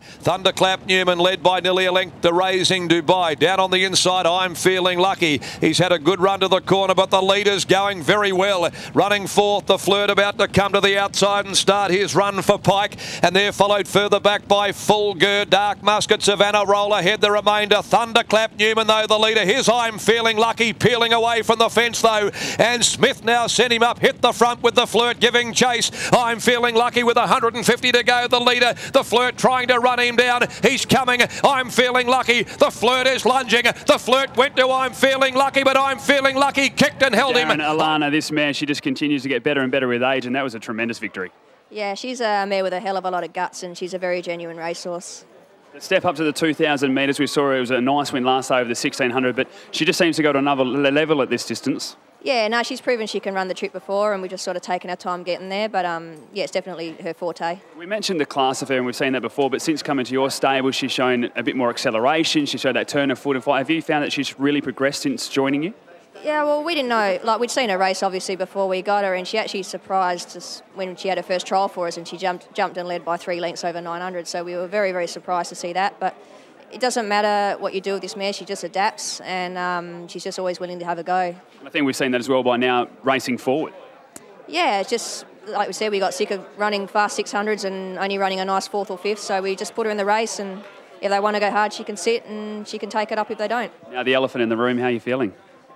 Thunderclap Newman led by nearly a length to Raising Dubai. Down on the inside, I'm Feeling Lucky. He's had a good run to the corner, but the leader's going very well. Running fourth, the Flirt about to come to the outside and start his run for Pike. And they're followed further back by Full Gird, Dark Musket, Savannah roll ahead the remainder. Thunderclap Newman, though, the leader. Here's I'm Feeling Lucky, peeling away from the fence, though. And Smith now sent him up, hit the front with the Flirt giving chase. I'm Feeling Lucky with 150 to go, the leader. The Flirt trying to run him down. He's coming. I'm Feeling Lucky. The Flirt is lunging. The Flirt went to I'm Feeling Lucky, but I'm Feeling Lucky kicked and held him. Alana, this mare, she just continues to get better and better with age, and that was a tremendous victory. Yeah, she's a mare with a hell of a lot of guts, and she's a very genuine racehorse. The step up to the 2,000 metres, we saw it was a nice win last over the 1,600, but she just seems to go to another level at this distance. Yeah, no, she's proven she can run the trip before, and we've just sort of taken our time getting there. But yeah, it's definitely her forte. We mentioned the class of her, and we've seen that before. But since coming to your stable, she's shown a bit more acceleration. She showed that turn of foot and fight. Have you found that she's really progressed since joining you? Yeah, well, we didn't know. Like, we'd seen her race obviously before we got her, and she actually surprised us when she had her first trial for us, and she jumped and led by 3 lengths over 900. So we were very, very surprised to see that. But it doesn't matter what you do with this mare, she just adapts, and she's just always willing to have a go. I think we've seen that as well by now, racing forward. Yeah, it's just, like we said, we got sick of running fast 600s and only running a nice 4th or 5th, so we just put her in the race, and if they want to go hard, she can sit, and she can take it up if they don't. Now, the elephant in the room, how are you feeling?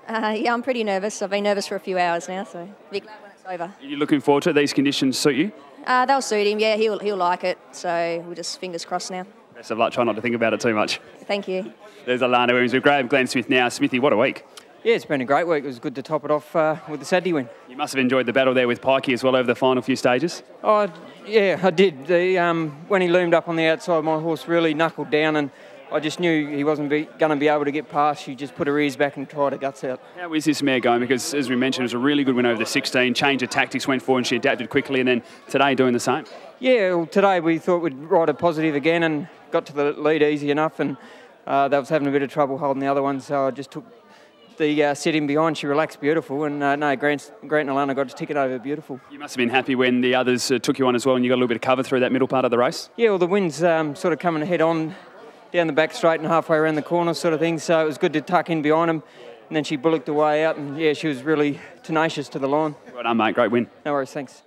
Yeah, I'm pretty nervous. I've been nervous for a few hours now, so be glad when it's over. Are you looking forward to it? These conditions suit you? They'll suit him, yeah, he'll like it, so we'll just fingers crossed now. Best of luck, try not to think about it too much. Thank you. There's Alana Williams with Graham Glenn Smith now. Smithy, what a week. Yeah, it's been a great week. It was good to top it off with the Saturday win. You must have enjoyed the battle there with Pikey as well over the final few stages. Oh, yeah, I did. When he loomed up on the outside, my horse really knuckled down, and I just knew he wasn't going to be able to get past. She just put her ears back and tried her guts out. How is this mare going? Because, as we mentioned, it was a really good win over the 16. Change of tactics went forward and she adapted quickly, and then today doing the same. Yeah, well, today we thought we'd ride a positive again and got to the lead easy enough, and they was having a bit of trouble holding the other one, so I just took the sit in behind. She relaxed beautiful, and no, Grant and Alana got to tick it over beautiful. You must have been happy when the others took you on as well, and you got a little bit of cover through that middle part of the race? Yeah, well, the wind's sort of coming head on down the back straight and halfway around the corner sort of thing, so it was good to tuck in behind them, and then she bullocked the way out, and yeah, she was really tenacious to the line. Well done, mate. Great win. No worries, thanks.